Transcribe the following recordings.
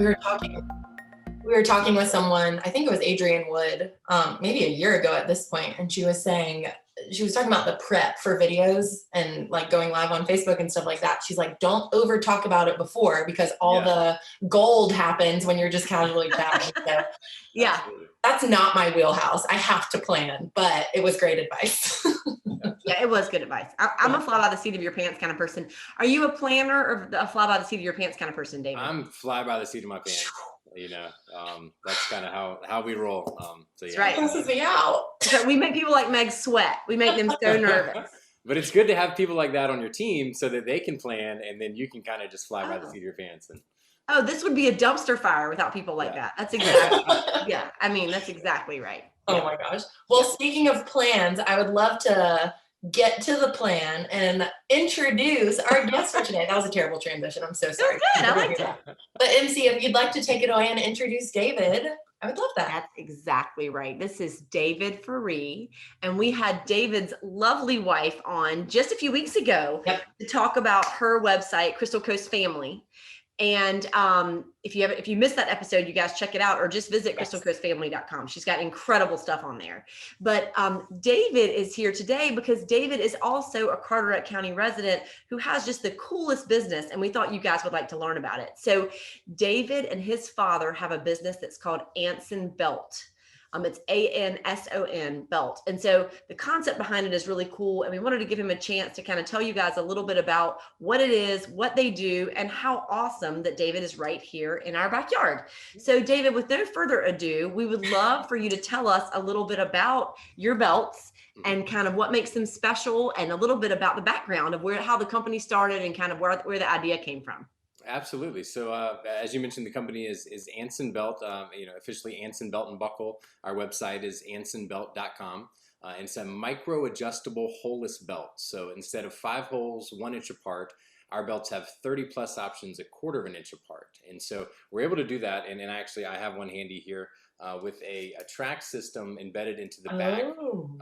We were talking we were talking with someone, I think it was Adrienne Wood, maybe a year ago at this point, and she was talking about the prep for videos and like going live on Facebook and stuff like that. She's like, don't over talk about it before because all the gold happens when you're just casually chatting. So Yeah. that's not my wheelhouse. I have to plan, but it was great advice. Yeah, it was good advice. I'm a fly by the seat of your pants kind of person. Are you a planner or a fly by the seat of your pants kind of person, David? I'm fly by the seat of my pants. That's kind of how we roll. That's right. It stresses me out. So we make people like Meg sweat. We make them so nervous. But it's good to have people like that on your team so that they can plan, and then you can kind of just fly by the seat of your pants. And this would be a dumpster fire without people like that. That's exactly. That's exactly right. Oh my gosh. Well, speaking of plans, I would love to get to the plan and introduce our guest for today. That was a terrible transition. I'm so sorry. Good. I liked it. But MC, if you'd like to take it away and introduce David, I would love that. That's exactly right. This is David Ferree, and we had David's lovely wife on just a few weeks ago to talk about her website, Crystal Coast Family. And if you missed that episode, you guys check it out or just visit crystalcoastfamily.com. She's got incredible stuff on there. But David is here today because David is also a Carteret County resident who has just the coolest business. And we thought you guys would like to learn about it. So David and his father have a business that's called Anson Belt. It's Anson Belt. And so the concept behind it is really cool. And we wanted to give him a chance to kind of tell you guys a little bit about what it is, what they do, and how awesome that David is right here in our backyard. So David, with no further ado, we would love for you to tell us a little bit about your belts and kind of what makes them special and a little bit about the background of how the company started and kind of where the idea came from. Absolutely. So as you mentioned, the company is Anson Belt, officially Anson Belt and Buckle. Our website is ansonbelt.com. And it's a micro adjustable holeless belt. So instead of 5 holes, 1 inch apart, our belts have 30 plus options, 1/4 of an inch apart. And so we're able to do that. And actually I have one handy here with a track system embedded into the back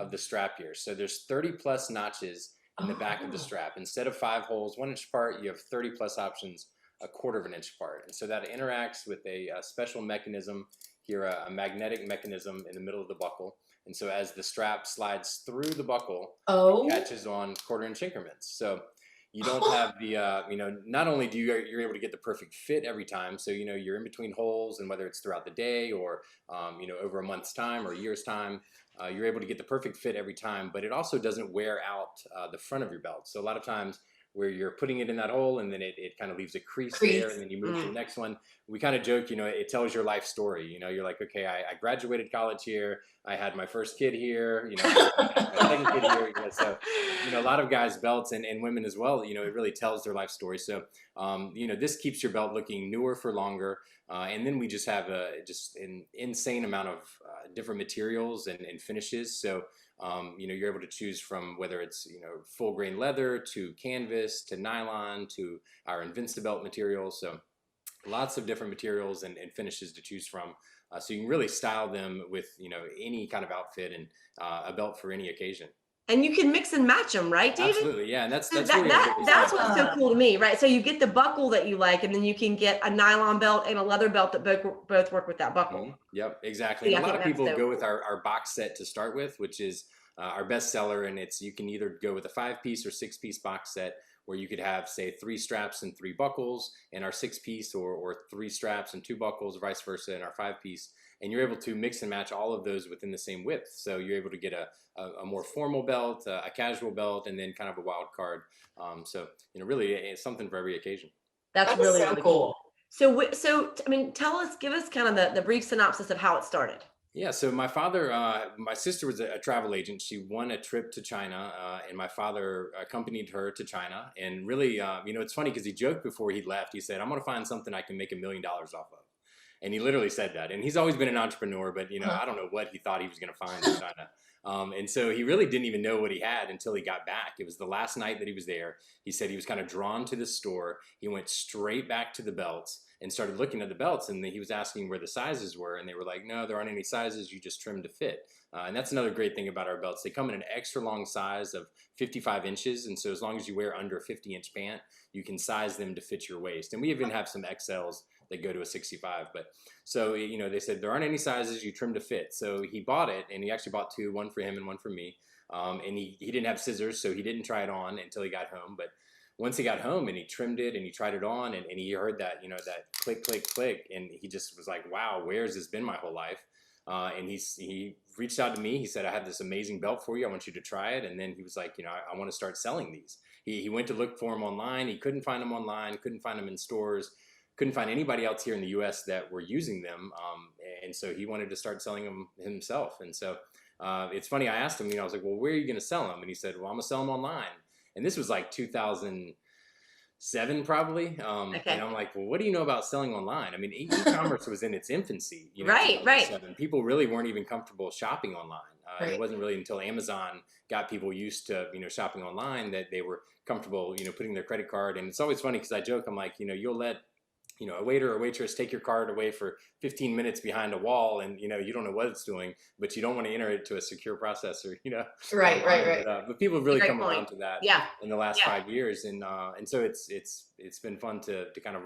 of the strap here. So there's 30 plus notches in the back of the strap. Instead of 5 holes, 1 inch apart, you have 30 plus options, 1/4 of an inch apart. And so that interacts with a special mechanism here, a magnetic mechanism in the middle of the buckle. And so as the strap slides through the buckle, it catches on 1/4 inch increments. So you don't have the, not only do you're able to get the perfect fit every time. So, you're in between holes, and whether it's throughout the day or, over a month's time or a year's time, you're able to get the perfect fit every time, but it also doesn't wear out the front of your belt. So a lot of times where you're putting it in that hole and then it kind of leaves a crease there, and then you move to the next one. We kind of joke, it tells your life story. You're like, okay, I graduated college here. I had my first kid here, my second kid here. So, a lot of guys' belts and women as well, it really tells their life story. So, this keeps your belt looking newer for longer. And then we just have an insane amount of different materials and finishes. So, you're able to choose from whether it's, full grain leather to canvas to nylon to our Invincibelt materials. So lots of different materials and finishes to choose from. So you can really style them with, any kind of outfit and a belt for any occasion. And you can mix and match them, right, David? Absolutely, yeah. And that's what's so cool to me, right? So you get the buckle that you like, and then you can get a nylon belt and a leather belt that both work with that buckle. Mm-hmm. Yep, exactly. And a lot of people go with our box set to start with, which is our best seller. And you can either go with a 5-piece or 6-piece box set, where you could have, say, 3 straps and 3 buckles, and our 6-piece, or 3 straps and 2 buckles, or vice versa, in our 5-piece. And you're able to mix and match all of those within the same width. So you're able to get a more formal belt, a casual belt, and then kind of a wild card. Really, it's something for every occasion. That's really, really cool. So give us kind of the brief synopsis of how it started. Yeah, so my sister was a travel agent. She won a trip to China, and my father accompanied her to China. And really, it's funny because he joked before he left. He said, "I'm going to find something I can make $1 million off of." And he literally said that. And he's always been an entrepreneur, but I don't know what he thought he was going to find in China. And so he really didn't even know what he had until he got back. It was the last night that he was there. He said he was kind of drawn to the store. He went straight back to the belts and started looking at the belts, and he was asking where the sizes were, and they were like, "No, there aren't any sizes. You just trim to fit." And that's another great thing about our belts. They come in an extra long size of 55 inches. And so as long as you wear under a 50-inch pant, you can size them to fit your waist. And we even have some XLs that go to a 65. But so, they said there aren't any sizes, you trim to fit. So he bought it, and he actually bought two, one for him and one for me. And he didn't have scissors, so he didn't try it on until he got home. But once he got home and he trimmed it and he tried it on, and he heard that, that click, click, click. And he just was like, wow, where's this been my whole life? And he reached out to me. He said, I have this amazing belt for you. I want you to try it. And then he was like, I want to start selling these. He went to look for them online. He couldn't find them online, couldn't find them in stores, couldn't find anybody else here in the US that were using them. And so he wanted to start selling them himself. And so it's funny, I asked him, I was like, well, where are you going to sell them? And he said, well, I'm going to sell them online. And this was like 2007 probably. Okay. And I'm like, well, what do you know about selling online? I mean, e-commerce was in its infancy. Right. People really weren't even comfortable shopping online. Right. It wasn't really until Amazon got people used to, shopping online that they were comfortable, putting their credit card. And it's always funny because I joke, I'm like, you'll let, a waiter or waitress take your card away for 15 minutes behind a wall, and you don't know what it's doing, but you don't want to enter it to a secure processor, Right. But people have really come point. around to that in the last 5 years, and so it's been fun to kind of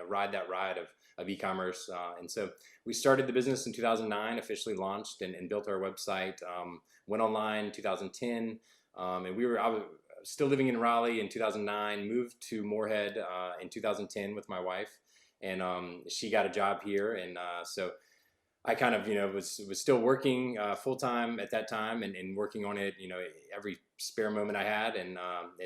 ride that ride of e-commerce, and so we started the business in 2009, officially launched and built our website, went online in 2010, and I was still living in Raleigh in 2009, moved to Moorhead in 2010 with my wife. And she got a job here, and so I kind of was still working full time at that time, and working on it every spare moment I had, and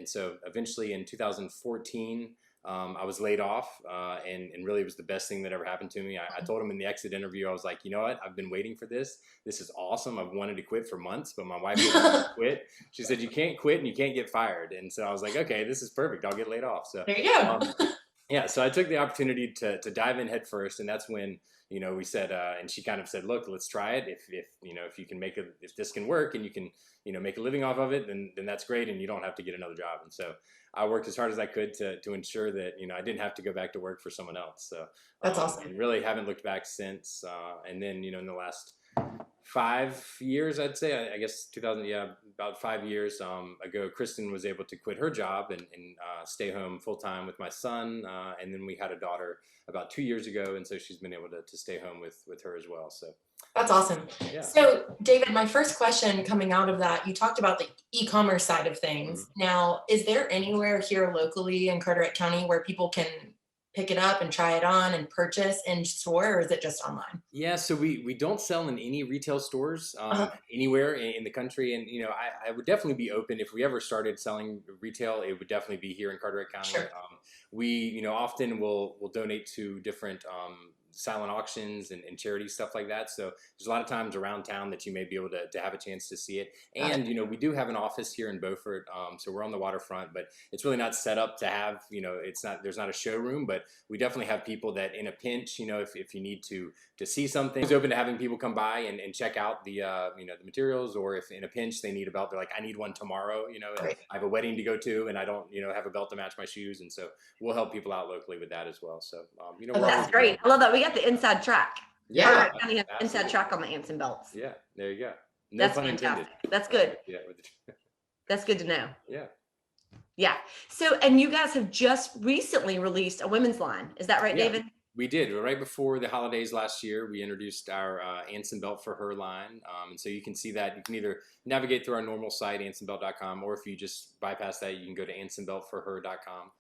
so eventually in 2014 I was laid off, and really it was the best thing that ever happened to me. I told him in the exit interview, I was like, you know what, I've been waiting for this. This is awesome. I've wanted to quit for months, but my wife didn't want to quit. She said, you can't quit and you can't get fired. And so I was like, okay, this is perfect. I'll get laid off. So there you go. Yeah, so I took the opportunity to dive in head first, and that's when we said, and she kind of said, look, let's try it. If you can if this can work and you can make a living off of it, then that's great, and you don't have to get another job. And so I worked as hard as I could to ensure that I didn't have to go back to work for someone else. So that's awesome. And really haven't looked back since. And then in the last 5 years, I'd say, I guess 2000, about 5 years ago, Kristen was able to quit her job and stay home full time with my son. And then we had a daughter about 2 years ago. And so she's been able to stay home with her as well. So that's awesome. Yeah. So David, my first question coming out of that, you talked about the e-commerce side of things. Mm-hmm. Now, is there anywhere here locally in Carteret County where people can pick it up and try it on and purchase in store, or is it just online? Yeah, so we don't sell in any retail stores anywhere in the country. And, I would definitely be open if we ever started selling retail, it would definitely be here in Carteret County. Sure. We, often will donate to different silent auctions and charity stuff like that. So there's a lot of times around town that you may be able to have a chance to see it. And, we do have an office here in Beaufort. So we're on the waterfront, but it's really not set up to have, there's not a showroom, but we definitely have people that in a pinch, if you need to see something, it's open to having people come by and check out the, the materials, or if in a pinch they need a belt, they're like, I need one tomorrow, Right. I have a wedding to go to and I don't, have a belt to match my shoes. And so we'll help people out locally with that as well. So, that's great. I love that. We got the inside track. Yeah. We have inside track on the Anson belts. Yeah. There you go. No that's fantastic. Intended. That's good. Yeah. That's good to know. Yeah. Yeah. So, and you guys have just recently released a women's line. Is that right, David? We did. Right before the holidays last year, we introduced our Anson Belt for Her line. And so you can see that. You can either navigate through our normal site, ansonbelt.com, or if you just bypass that, you can go to ansonbeltforher.com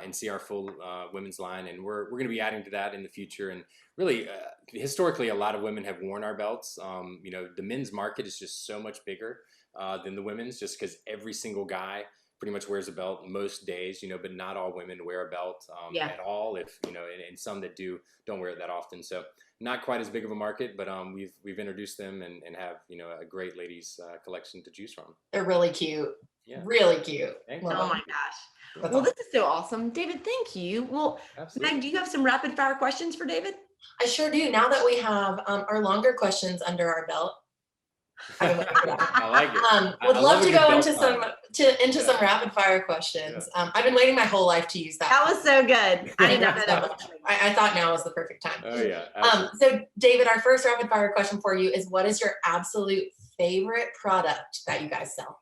and see our full women's line. And we're going to be adding to that in the future. And really, historically, a lot of women have worn our belts. The men's market is just so much bigger than the women's, just because every single guy pretty much wears a belt most days, but not all women wear a belt at all. If and some that don't wear it that often. So not quite as big of a market, but we've introduced them and have a great ladies collection to choose from. They're really cute. Yeah, really cute. Oh my gosh! Well, this is so awesome, David. Thank you. Well, absolutely. Meg, do you have some rapid fire questions for David? I sure do. Now that we have our longer questions under our belt. I like it. Would love to go into some rapid fire questions. Yeah. I've been waiting my whole life to use that. That was so good. I didn't know that. I thought now was the perfect time. Oh yeah. So David, our first rapid fire question for you is: what is your absolute favorite product that you guys sell?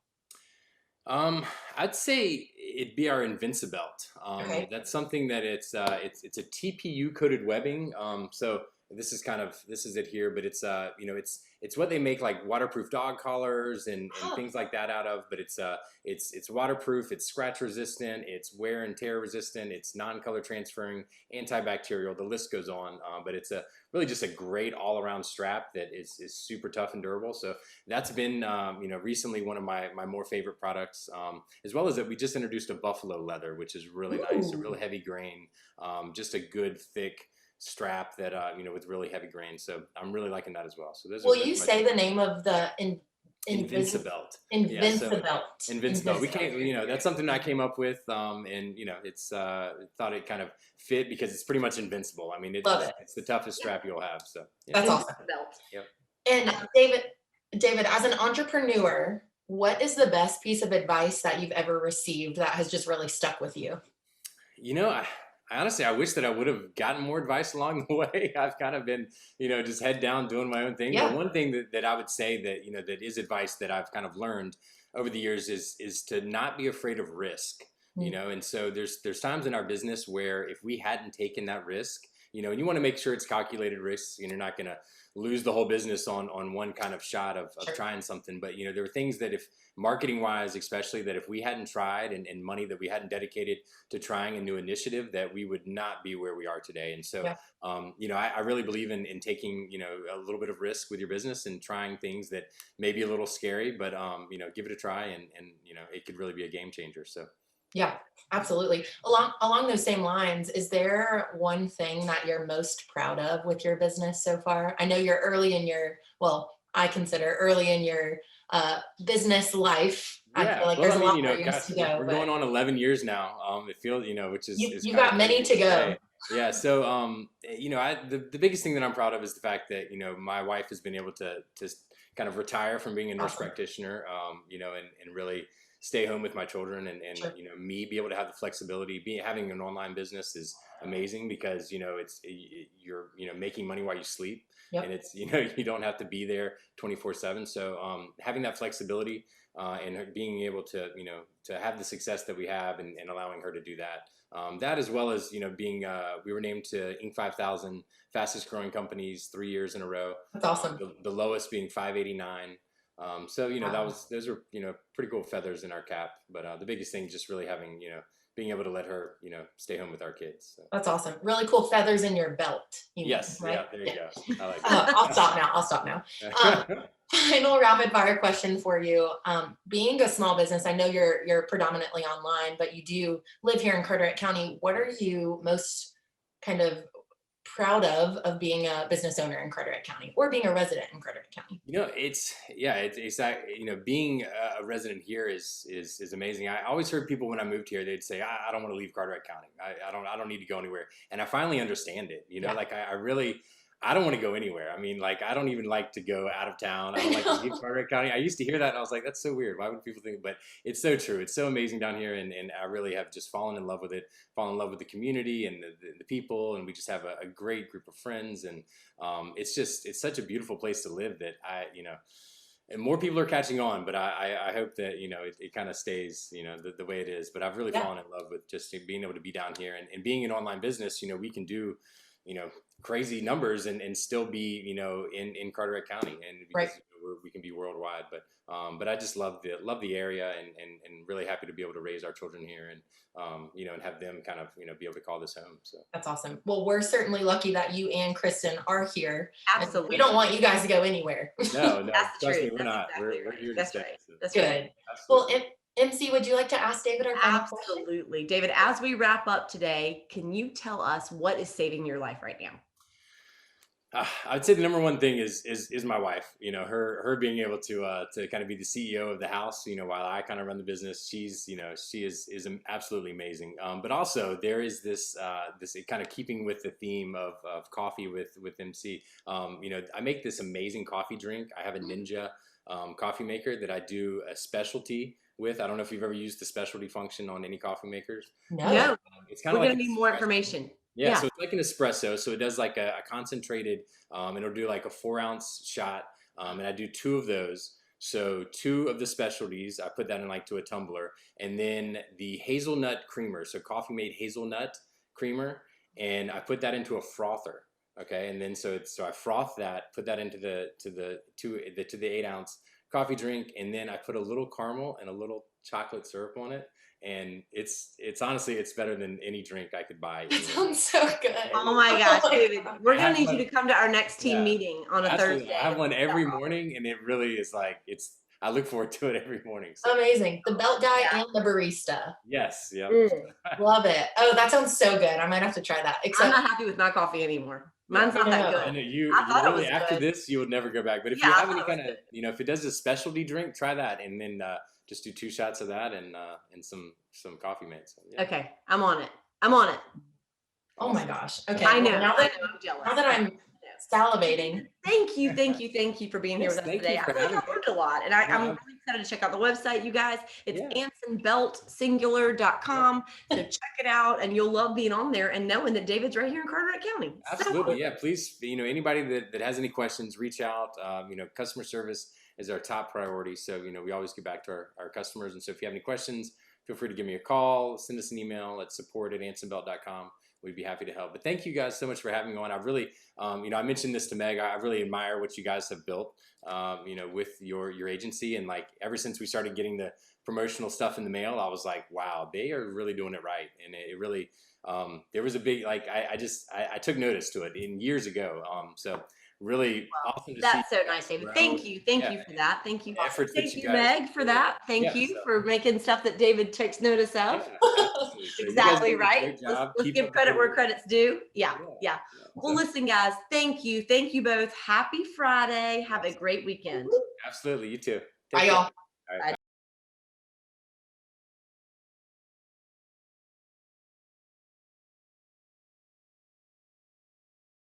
I'd say it'd be our Invincibelt. Okay. That's something that it's a TPU coated webbing. So this is it here, but it's what they make like waterproof dog collars and Huh. things like that out of. But it's waterproof, it's scratch resistant, it's wear and tear resistant, it's non-color transferring, antibacterial. The list goes on. But it's a really just a great all around strap that is super tough and durable. So that's been recently one of my more favorite products, as well as that we just introduced a buffalo leather, which is really nice, a Ooh. real heavy grain, just a good thick strap that with really heavy grain. So I'm really liking that as well. So Will those you are my say two the favorites. name of the invisible Invincibelt. Yeah, so Invincibelt? Invincible. We Invincibelt. came, that's something I came up with, and it's thought it kind of fit because it's pretty much invincible. I mean, Love it. it's the toughest strap you'll have. So yeah. That's awesome. Belt. Yep. And David, as an entrepreneur, what is the best piece of advice that you've ever received that has just really stuck with you? You know, I honestly, I wish that I would have gotten more advice along the way. I've kind of been, just head down doing my own thing. But Yeah. one thing that I would say that, that is advice that I've kind of learned over the years is to not be afraid of risk, Mm. and so there's times in our business where if we hadn't taken that risk, and you want to make sure it's calculated risks, and you're not going to lose the whole business on one kind of shot of Sure. trying something. But, there were things that if marketing wise, especially that if we hadn't tried and money that we hadn't dedicated to trying a new initiative, that we would not be where we are today. And so, Yeah. I really believe in taking, a little bit of risk with your business and trying things that may be a little scary, but, give it a try and it could really be a game changer. So. Yeah, absolutely. Along those same lines, is there one thing that you're most proud of with your business so far? I know you're early in your, well, I consider early in your business life. I feel Yeah, like well, there's I a mean, lot more years gosh, to go, we're but going on 11 years now. It feels, which is you kind of got many crazy to to go. say. Yeah. So, the biggest thing that I'm proud of is the fact that, my wife has been able to kind of retire from being a nurse Awesome. practitioner, and really stay home with my children and, Sure. me be able to have the flexibility. Having an online business is amazing because, you're, making money while you sleep. Yep. And it's, you don't have to be there 24/7. So, having that flexibility, and her being able to to have the success that we have and allowing her to do that, that as well as being we were named to Inc. 5000 fastest growing companies 3 years in a row. That's awesome. The lowest being 589. So Wow. those are pretty cool feathers in our cap. But the biggest thing is just really having being able to let her stay home with our kids. So. That's awesome. Really cool feathers in your belt. You mean, Yes, right? yeah, there you go. I like I'll stop now. I'll stop now. Um, that. Final rapid fire question for you. Being a small business, I know you're predominantly online, but you do live here in Carteret County. What are you most kind of proud of being a business owner in Carteret County or being a resident in Carteret County? It's that being a resident here is amazing. I always heard people when I moved here, they'd say, I don't want to leave Carteret County. I don't need to go anywhere. And I finally understand it. Yeah. Like I really, I don't want to go anywhere. I mean, like I don't even like to go out of town. I I don't like to know. leave Carteret County. I used to hear that and I was like, that's so weird. Why would people think? But it's so true. It's so amazing down here, and I really have just fallen in love with it. Fallen in love with the community and the people, and we just have a great group of friends, and it's such a beautiful place to live that and more people are catching on, but I hope that it kind of stays the way it is. But I've really Yeah. fallen in love with just being able to be down here and being an online business. We can do crazy numbers and still be in Carteret County, and Right. because we can be worldwide. But I just love the area, and really happy to be able to raise our children here, and and have them kind of be able to call this home. So. That's awesome. Well, we're certainly lucky that you and Kristen are here. And Absolutely. we don't want you guys to go anywhere. No, That's the trust me, truth. we're That's not. exactly We're right. here to That's stay. right. So, That's Good. right. Well, absolutely. MC, would you like to ask David our final question? Absolutely. David, as we wrap up today, can you tell us what is saving your life right now? I'd say the number one thing is my wife. Her being able to kind of be the CEO of the house. While I kind of run the business, she is absolutely amazing. But also there is this kind of keeping with the theme of coffee with MC. I make this amazing coffee drink. I have a Ninja coffee maker that I do a specialty with. I don't know if you've ever used the specialty function on any coffee makers. No. No, It's kind we're of like going to need more information. yeah, Yeah. so it's like an espresso. So it does like a concentrated, it'll do like a 4-ounce shot, and I do 2 of those. So 2 of the specialties, I put that in like to a tumbler, and then the hazelnut creamer, so Coffee Mate hazelnut creamer, and I put that into a frother. Okay, and then so I froth that, put that into the 8-ounce coffee drink, and then I put a little caramel and a little chocolate syrup on it, and it's honestly it's better than any drink I could buy. That sounds so good. Oh my gosh, David, we're gonna need you to come to our next team Yeah, meeting on a absolutely. Thursday. I have one every morning, and it really is like I look forward to it every morning. So. Amazing. The belt guy Yeah. and the barista. Yes. Yep. Love it. Oh, that sounds so good. I might have to try that. I'm Except not happy with my coffee anymore. Mine's not that I good. know you thought it really was after good. this you would never go back. But if Yeah, you I have any thought it was kind of good. if it does a specialty drink, try that, and then just do 2 shots of that and some Coffee Mates. So, yeah. Okay, I'm on it. I'm on it. oh my gosh. Okay. I know. Well, now I that, know. I'm jealous. now that I'm salivating. Thank you for being here Yes, with us thank today. you I for feel like I having me. learned a lot, and I'm really excited to check out the website, you guys. It's AnsonBeltSingular.com. So check it out, and you'll love being on there and knowing that David's right here in Carteret County. Absolutely, yeah. Please, anybody that has any questions, reach out. Customer service is our top priority. So, we always get back to our customers. And so if you have any questions, feel free to give me a call, send us an email at support@ansonbelt.com. We'd be happy to help. But thank you guys so much for having me on. I really, I mentioned this to Meg. I really admire what you guys have built, with your agency. And like ever since we started getting the promotional stuff in the mail, I was like, wow, they are really doing it right. And it really, there was a big, I took notice to it years ago. So really awesome to see. That's so nice, David. Thank you for that. Thank you. Thank you, Meg, for that. Thank you for making stuff that David takes notice of. Exactly right. Let's give credit where credit's due. Yeah. Well, listen, guys, thank you both. Happy Friday. Have a great weekend. Absolutely, you too. Bye, y'all. All right.